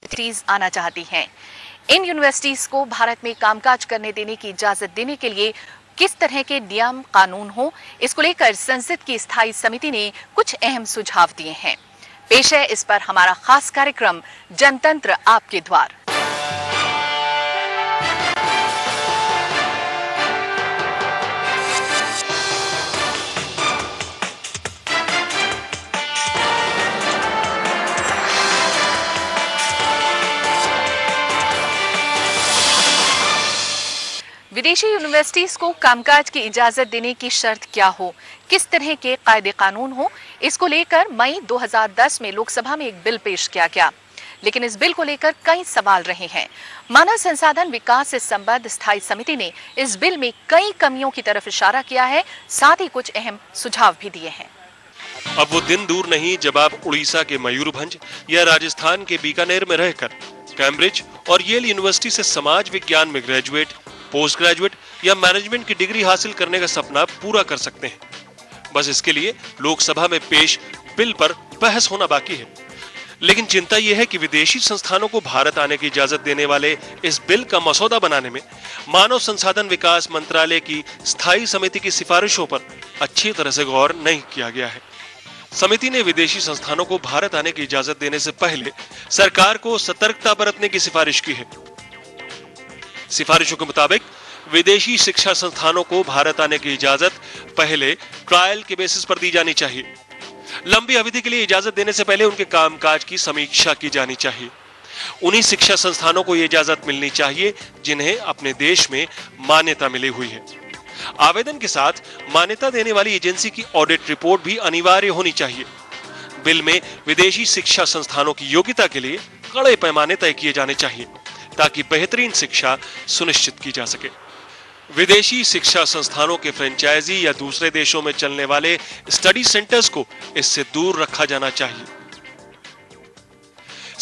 Universities आना चाहती हैं। इन यूनिवर्सिटीज को भारत में कामकाज करने देने की इजाजत देने के लिए किस तरह के नियम कानून हो, इसको लेकर संसद की स्थायी समिति ने कुछ अहम सुझाव दिए हैं। पेश है इस पर हमारा खास कार्यक्रम जनतंत्र आपके द्वार। विदेशी यूनिवर्सिटीज को कामकाज की इजाजत देने की शर्त क्या हो, किस तरह के कायदे कानून हो, इसको लेकर मई 2010 में लोकसभा में एक बिल पेश किया गया। लेकिन इस बिल को लेकर कई सवाल रहे हैं। मानव संसाधन विकास से संबद्ध स्थायी समिति ने इस बिल में कई कमियों की तरफ इशारा किया है, साथ ही कुछ अहम सुझाव भी दिए हैं। अब वो दिन दूर नहीं जब आप उड़ीसा के मयूरभंज या राजस्थान के बीकानेर में रहकर कैम्ब्रिज और येल यूनिवर्सिटी से समाज विज्ञान में ग्रेजुएट, पोस्ट ग्रेजुएट या मैनेजमेंट की डिग्री हासिल करने का सपना पूरा कर सकते हैं। बस इसके लिए लोकसभा में पेश बिल पर बहस होना बाकी है। लेकिन चिंता यह है कि विदेशी संस्थानों को भारत आने की इजाजत देने वाले इस बिल का मसौदा बनाने में मानव संसाधन विकास मंत्रालय की स्थायी समिति की सिफारिशों पर अच्छी तरह से गौर नहीं किया गया है। समिति ने विदेशी संस्थानों को भारत आने की इजाजत देने से पहले सरकार को सतर्कता बरतने की सिफारिश की है। सिफारिशों के मुताबिक विदेशी शिक्षा संस्थानों को भारत आने की इजाजत पहले ट्रायल के बेसिस पर दी जानी चाहिए। लंबी अवधि के लिए इजाजत देने से पहले उनके कामकाज की समीक्षा की जानी चाहिए। उन्हीं शिक्षा संस्थानों को यह इजाजत मिलनी चाहिए जिन्हें अपने देश में मान्यता मिली हुई है। आवेदन के साथ मान्यता देने वाली एजेंसी की ऑडिट रिपोर्ट भी अनिवार्य होनी चाहिए। बिल में विदेशी शिक्षा संस्थानों की योग्यता के लिए कड़े पैमाने तय किए जाने चाहिए ताकि बेहतरीन शिक्षा सुनिश्चित की जा सके। विदेशी शिक्षा संस्थानों के फ्रेंचाइजी या दूसरे देशों में चलने वाले स्टडी सेंटर्स को इससे दूर रखा जाना चाहिए।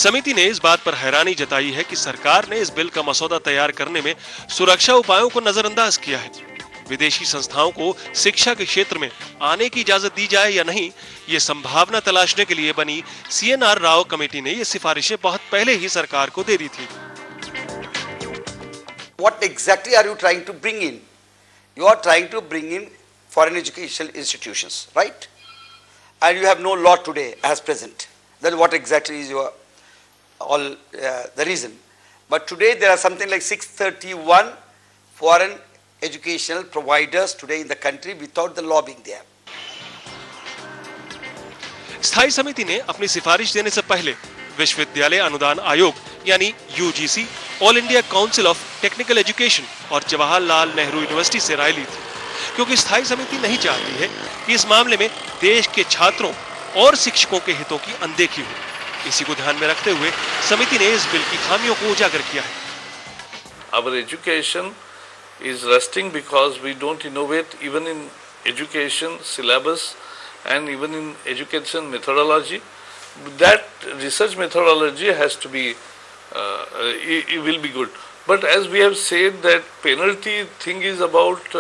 समिति ने इस बात पर हैरानी जताई है कि सरकार ने इस बिल का मसौदा तैयार करने में सुरक्षा उपायों को नजरअंदाज किया है। विदेशी संस्थाओं को शिक्षा के क्षेत्र में आने की इजाजत दी जाए या नहीं, ये संभावना तलाशने के लिए बनी CNR राव कमेटी ने ये सिफारिशें बहुत पहले ही सरकार को दे दी थी। What exactly are you trying to bring in? You are trying to bring in foreign educational institutions, right? And you have no law today as present. Then what exactly is your the reason? But today there are something like 631 foreign educational providers today in the country without the law being there. स्थायी समिति ने अपनी सिफारिश देने से पहले विश्वविद्यालय अनुदान आयोग यानी UGC, all India council of technical education और जवाहरलाल नेहरू यूनिवर्सिटी से राय ली थी, क्योंकि स्थायी समिति नहीं चाहती है कि इस मामले में देश के छात्रों और शिक्षकों के हितों की अनदेखी हो। इसी को ध्यान में रखते हुए समिति ने इस बिल की खामियों को उजागर किया है। Our education is rusting because we don't innovate even in education syllabus and even in education methodology. That research methodology has to be, it will be good. But as we have said, that penalty thing is about,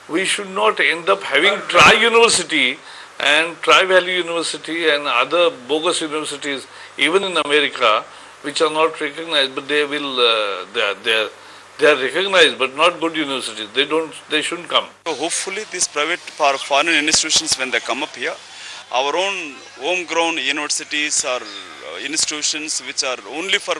we should not end up having tri-university and tri-value university and other bogus universities, even in America, which are not recognized, but they will, they are recognized, but not good universities. They shouldn't come. So hopefully these private foreign institutions, when they come up here, our own homegrown universities or institutions which are only for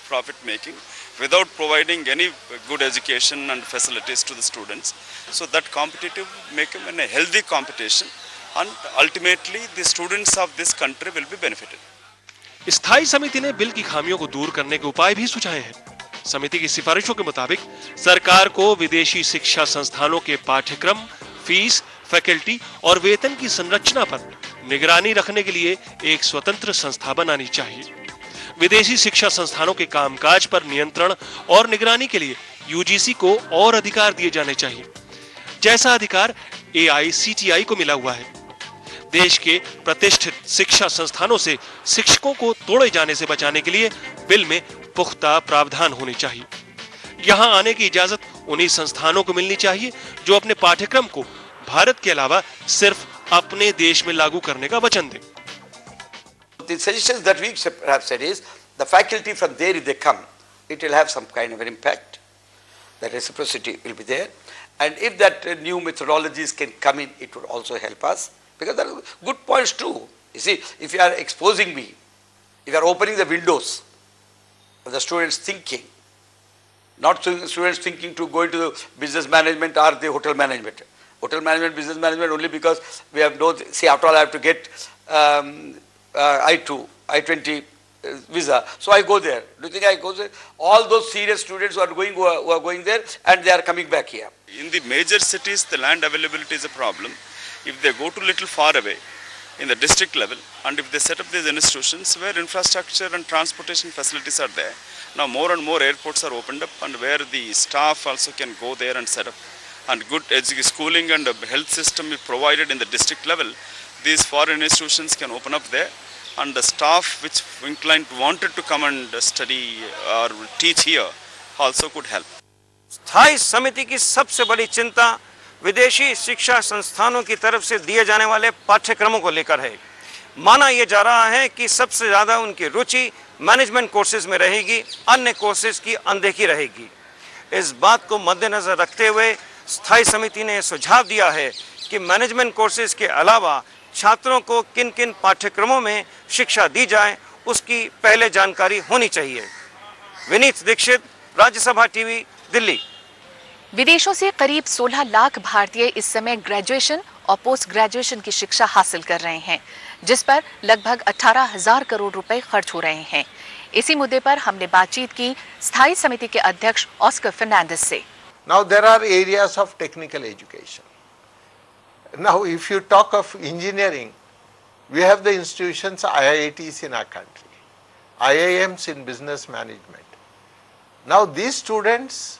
profit making, without providing any good education and facilities to the students. So that competitive make them in a healthy competition, and ultimately the students of this country will be benefited. स्थायी समिति ने bill की खामियों को दूर करने के उपाय भी सुझाए हैं। समिति की सिफारिशों के मुताबिक सरकार को विदेशी शिक्षा संस्थानों के पाठ्यक्रम, फीस, फैकल्टी और वेतन की संरचना पर निगरानी रखने के लिए एक स्वतंत्र संस्था बनानी चाहिए। विदेशी शिक्षा संस्थानों के कामकाज पर नियंत्रण और निगरानी के लिए UGC को और अधिकार दिए जाने चाहिए, जैसा अधिकार AICTI को मिला हुआ है। देश के प्रतिष्ठित शिक्षा संस्थानों से शिक्षकों को तोड़े जाने से बचाने के लिए बिल में पुख्ता प्रावधान होने चाहिए। यहां आने की इजाजत उन्हीं संस्थानों को मिलनी चाहिए जो अपने पाठ्यक्रम को भारत के अलावा सिर्फ अपने देश में लागू करने का वचन दें। The suggestions that we have said is the faculty from there, if they come, it will have some kind of an impact. The reciprocity will be there. And if that new methodologies can come in, it would also help us. Because there are good points too. You see, if you are exposing me, if you are opening the windows of the students' thinking, not students thinking to go into the business management or the hotel management. Hotel management, business management only because we have no, see, after all I have to get I-2, I-20 visa. So I go there. Do you think I go there? All those serious students who are going there and they are coming back here. In the major cities, the land availability is a problem. If they go to little far away in the district level, and if they set up these institutions where infrastructure and transportation facilities are there, now more and more airports are opened up, and where the staff also can go there and set up, and good schooling and health system is provided in the district level, these foreign institutions can open up there, and the staff which inclined wanted to come and study or teach here also could help. स्थायी समिति की सबसे बड़ी चिंता विदेशी शिक्षा संस्थानों की तरफ से दिए जाने वाले पाठ्यक्रमों को लेकर है। माना यह जा रहा है कि सबसे ज़्यादा उनकी रुचि मैनेजमेंट कोर्सेज में रहेगी, अन्य कोर्सेज की अनदेखी रहेगी। इस बात को मद्देनज़र रखते हुए स्थायी समिति ने सुझाव दिया है कि मैनेजमेंट कोर्सेज के अलावा छात्रों को किन किन पाठ्यक्रमों में शिक्षा दी जाए, उसकी पहले जानकारी होनी चाहिए। विनीत दीक्षित, राज्यसभा टीवी, दिल्ली। विदेशों से करीब 16 लाख भारतीय इस समय ग्रेजुएशन और पोस्ट ग्रेजुएशन की शिक्षा हासिल कर रहे हैं, जिस पर लगभग 18,000 करोड़ रुपए खर्च हो रहे हैं। इसी मुद्दे पर हमने बातचीत की स्थायी समिति के अध्यक्ष ऑस्कर फर्नांडिस से। Now there are areas of technical education. Now if you talk of engineering, we have the institutions IITs in our country, IIMs in business management. Now these students,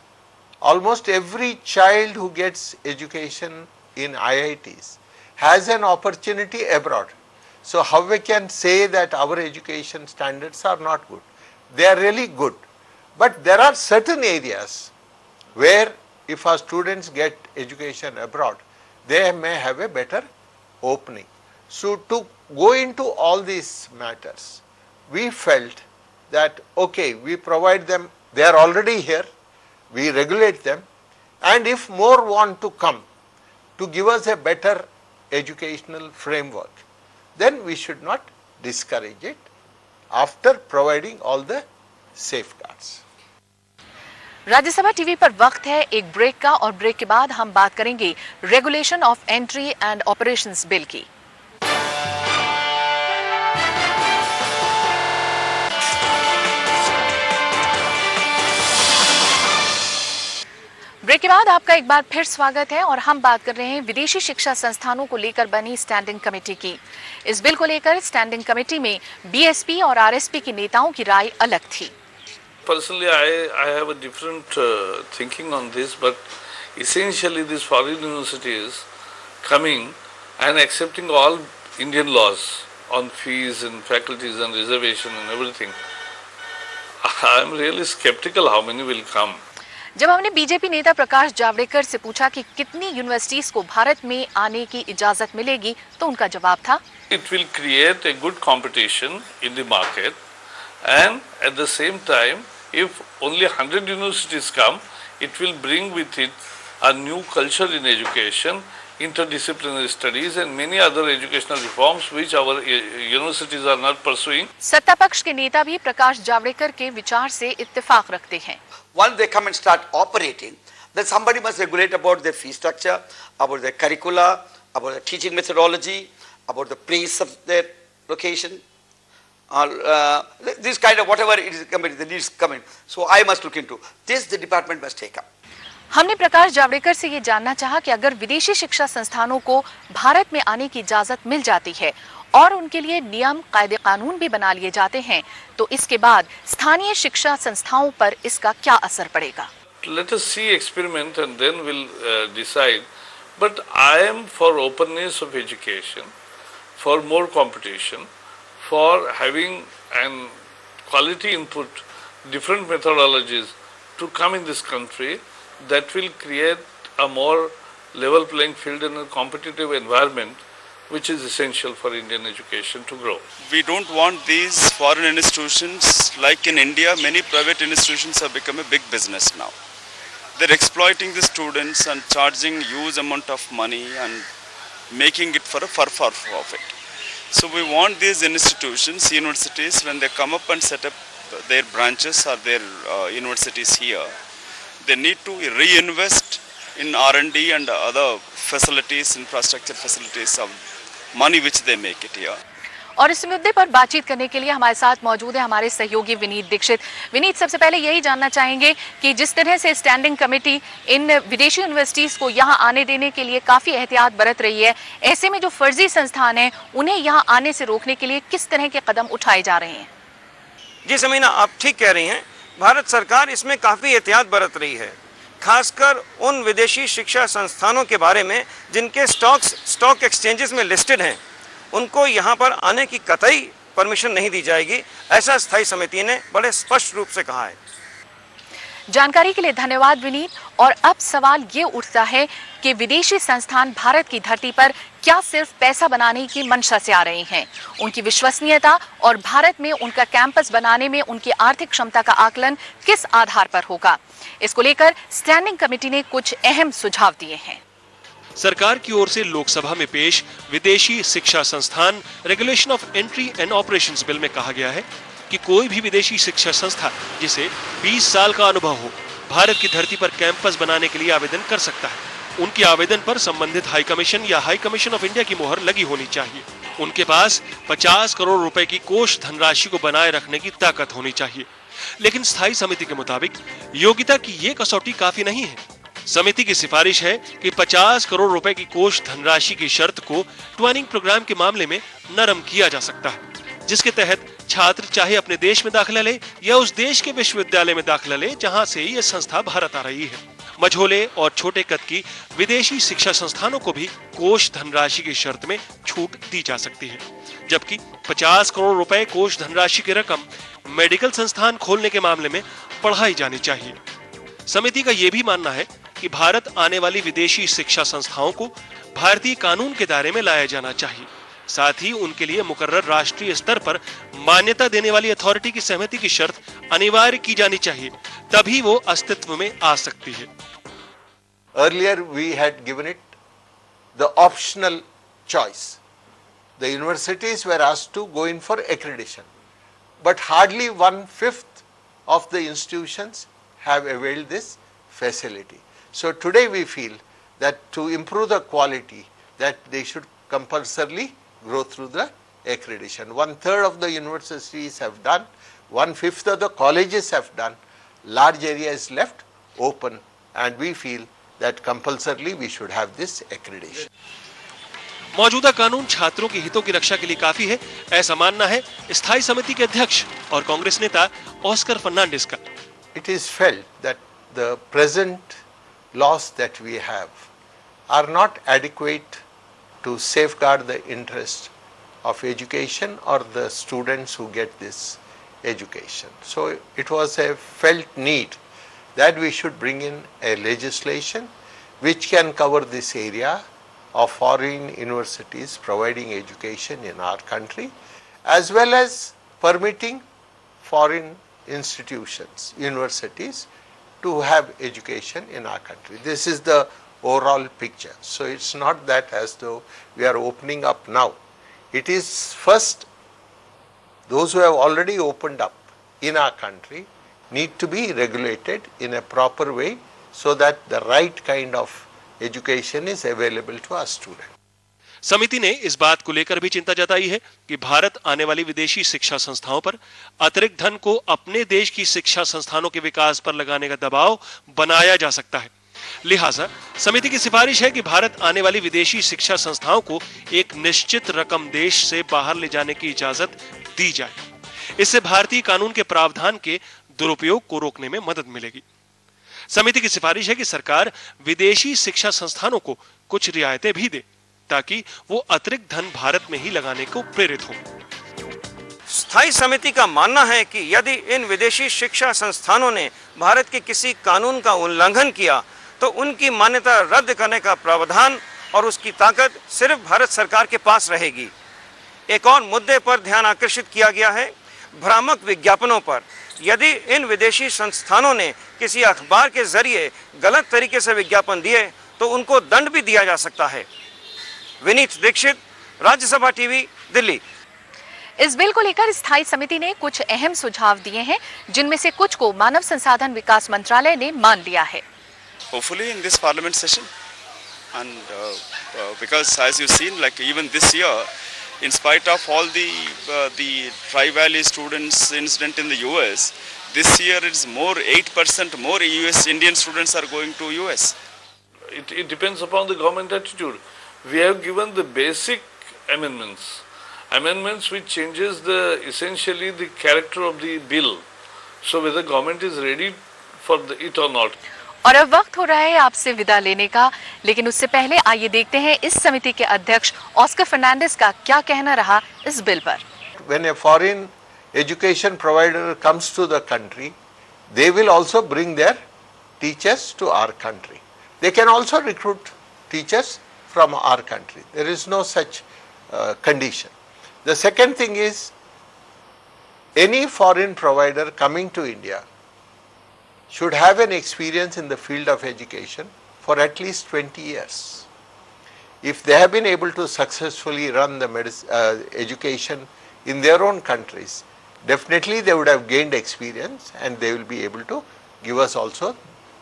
almost every child who gets education in IITs has an opportunity abroad. So how we can say that our education standards are not good? They are really good. But there are certain areas where if our students get education abroad, they may have a better opening. So to go into all these matters, we felt that okay, we provide them, they are already here, we regulate them, and if more want to come to give us a better educational framework, then we should not discourage it after providing all the safeguards. Rajya Sabha TV पर वक्त है एक break का, और break के बाद हम बात करेंगे regulation of entry and operations bill की। ब्रेक के बाद आपका एक बार फिर स्वागत है, और हम बात कर रहे हैं विदेशी शिक्षा संस्थानों को लेकर बनी स्टैंडिंग कमेटी की। इस बिल को लेकर स्टैंडिंग कमेटी में बीएसपी और आरएसपी के नेताओं की राय अलग थी। Personally, I have a different thinking on this, but essentially these foreign universities coming and accepting all Indian laws on fees and faculties and reservation and everything, I am really skeptical how many will come. जब हमने BJP नेता प्रकाश जावड़ेकर से पूछा कि कितनी universities को भारत में आने की इजाजत मिलेगी, तो उनका जवाब था, It will create a good competition in the market, and at the same time, if only 100 universities come, it will bring with it a new culture in education, interdisciplinary studies and many other educational reforms which our universities are not pursuing. सत्ता पक्ष के नेता भी प्रकाश जावड़ेकर के विचार से इत्तेफाक रखते हैं। Once they come and start operating, then somebody must regulate about their fee structure, about their curricula, about the teaching methodology, about the place of their location, this kind of whatever it is coming, the needs come in. So I must look into this. The department must take up. हमने प्रकाश जावड़ेकर से ये जानना चाहा कि अगर विदेशी शिक्षा संस्थानों को भारत में आने की इजाजत मिल जाती है और उनके लिए नियम कायदे कानून भी बना लिए जाते हैं, तो इसके बाद स्थानीय शिक्षा संस्थाओं पर इसका क्या असर पड़ेगा। Let us see experiment and then we'll decide. But I am for openness of education, for more competition, for having an quality input, different methodologies to come in this country that will create a more level playing field and a competitive environment which is essential for Indian education to grow. We don't want these foreign institutions like in India. Many private institutions have become a big business now. They're exploiting the students and charging huge amount of money and making it for profit. So we want these institutions, universities, when they come up and set up their branches or their universities here, they need to reinvest in R&D and other facilities, infrastructure facilities of money which they make it here. और इस मुद्दे पर बातचीत करने के लिए हमारे साथ मौजूद है हमारे सहयोगी विनीत दीक्षित। विनीत, सबसे पहले यही जानना चाहेंगे कि जिस तरह से स्टैंडिंग कमेटी इन विदेशी यूनिवर्सिटीज को यहाँ आने देने के लिए काफी एहतियात बरत रही है, ऐसे में जो फर्जी संस्थान हैं उन्हें यहाँ आने से रोकने के लिए किस तरह के कदम उठाए जा रहे हैं? जी समीना, आप ठीक कह रही हैं। भारत सरकार इसमें काफी एहतियात बरत रही है, खासकर उन विदेशी शिक्षा संस्थानों के बारे में जिनके स्टॉक एक्सचेंजेस में लिस्टेड हैं, उनको यहाँ पर आने की कतई परमिशन नहीं दी जाएगी, ऐसा स्थायी समिति ने बड़े स्पष्ट रूप से कहा है। जानकारी के लिए धन्यवाद विनीत। और अब सवाल ये उठता है कि विदेशी संस्थान भारत की धरती पर क्या सिर्फ पैसा बनाने की मंशा से आ रहे हैं? उनकी विश्वसनीयता और भारत में उनका कैंपस बनाने में उनकी आर्थिक क्षमता का आकलन किस आधार पर होगा? इसको लेकर स्टैंडिंग कमेटी ने कुछ अहम सुझाव दिए हैं। सरकार की ओर से लोकसभा में पेश विदेशी शिक्षा संस्थान regulation of entry and operations bill में कहा गया है कि कोई भी विदेशी शिक्षा संस्था जिसे 20 साल का अनुभव हो, भारत की धरती पर कैंपस बनाने के लिए आवेदन कर सकता है। उनके आवेदन पर संबंधित हाई कमीशन या हाई कमीशन ऑफ इंडिया की मोहर लगी होनी चाहिए। उनके पास 50 करोड़ रुपए की कोष धनराशि को बनाए रखने की ताकत होनी चाहिए। लेकिन स्थायी समिति के मुताबिक योग्यता की ये कसौटी काफी नहीं है। समिति की सिफारिश है कि 50 करोड़ रुपए की कोष धनराशि की शर्त को ट्वेनिंग प्रोग्राम के मामले में नरम किया जा सकता है, जिसके तहत छात्र चाहे अपने देश में दाखिला ले या उस देश के विश्वविद्यालय में दाखिला ले जहां से ये संस्था भारत आ रही है। मझोले और छोटे कद की विदेशी शिक्षा संस्थानों को भी कोष धनराशि की शर्त में छूट दी जा सकती है, जबकि 50 करोड़ रुपए कोष धनराशि की रकम मेडिकल संस्थान खोलने के मामले में बढ़ाई जानी चाहिए। समिति का यह भी मानना है कि भारत आने वाली विदेशी शिक्षा संस्थाओं को भारतीय कानून के दायरे में लाया जाना चाहिए। साथ ही उनके लिए मुकर्रर राष्ट्रीय स्तर पर मान्यता देने वाली अथॉरिटी की सहमति की शर्त अनिवार्य की जानी चाहिए, तभी वो अस्तित्व में आ सकती है। Earlier we had given it the optional choice. The universities were asked to go in for accreditation, but hardly 1/5 of the institutions have availed this facility. So today we feel that to improve the quality, that they should compulsorily go through the accreditation. 1/3 of the universities have done, 1/5 of the colleges have done, large area is left open, and we feel that compulsorily we should have this accreditation. मौजूदा कानून छात्रों के हितों की रक्षा के लिए काफी है, ऐसा मानना है स्थायी समिति के अध्यक्ष और कांग्रेस नेता ऑस्कर फर्नांडिस का। It is felt that the present laws that we have are not adequate to safeguard the interest of education or the students who get this education. So it was a felt need that we should bring in a legislation which can cover this area of foreign universities providing education in our country, as well as permitting foreign institutions, universities to have education in our country. This is the overall picture. So it's not that as though we are opening up now. It is first those who have already opened up in our country need to be regulated in a proper way so that the right kind of education is available to our students. समिति ने इस बात को लेकर भी चिंता जताई है कि भारत आने वाली विदेशी शिक्षा संस्थाओं पर अतिरिक्त धन को अपने देश की शिक्षा संस्थानों के विकास पर लगाने का दबाव बनाया जा सकता है। लिहाजा समिति की सिफारिश है कि भारत आने वाली विदेशी शिक्षा संस्थाओं को एक निश्चित रकम देश से बाहर ले जाने की इजाजत दी जाए। इससे भारतीय कानून के प्रावधान के दुरुपयोग को रोकने में मदद मिलेगी। समिति की सिफारिश है कि सरकार विदेशी शिक्षा संस्थानों को कुछ रियायतें भी दे ताकि वो अतिरिक्त धन भारत में ही लगाने को प्रेरित हो। स्थायी समिति का मानना है कि यदि इन विदेशी शिक्षा संस्थानों ने भारत के किसी कानून का उल्लंघन किया तो उनकी मान्यता रद्द करने का प्रावधान और उसकी ताकत सिर्फ भारत सरकार के पास रहेगी। एक और मुद्दे पर ध्यान आकर्षित किया गया है, भ्रामक विज्ञापनों पर। यदि इन विदेशी संस्थानों ने किसी अखबार के जरिए गलत तरीके से विज्ञापन दिए तो उनको दंड भी दिया जा सकता है। विनीत दीक्षित, राज्यसभा टीवी, दिल्ली। इस बिल को लेकर स्थायी समिति ने कुछ अहम सुझाव दिए हैं, जिनमें से कुछ को मानव संसाधन विकास मंत्रालय ने मान लिया है। Hopefully in this parliament session, and because as you've seen, like even this year, in spite of all the Tri-Valley students incident in the US, this year it's more 8% more US Indian students are going to US. It depends upon the government attitude. We have given the basic amendments which changes essentially the character of the bill. So whether government is ready for it or not. और अब वक्त हो रहा है आपसे विदा लेने का, लेकिन उससे पहले आइए देखते हैं इस समिति के अध्यक्ष ऑस्कर फर्नांडिस का क्या कहना रहा इस बिल पर। When a foreign education provider comes to the country, they will also bring their teachers to our country. They can also recruit teachers from our country. There is no such condition. The second thing is, any foreign provider coming to India should have an experience in the field of education for at least 20 years. If they have been able to successfully run the education in their own countries, definitely they would have gained experience and they will be able to give us also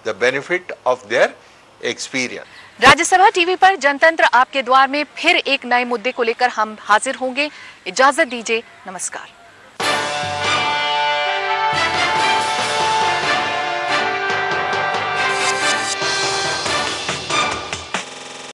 the benefit of their experience. Rajya Sabha TV पर जनतंत्र आपके द्वार में फिर एक नए मुद्दे को लेकर हम हाजिर होंगे। इजाजत दीजिए, नमस्कार।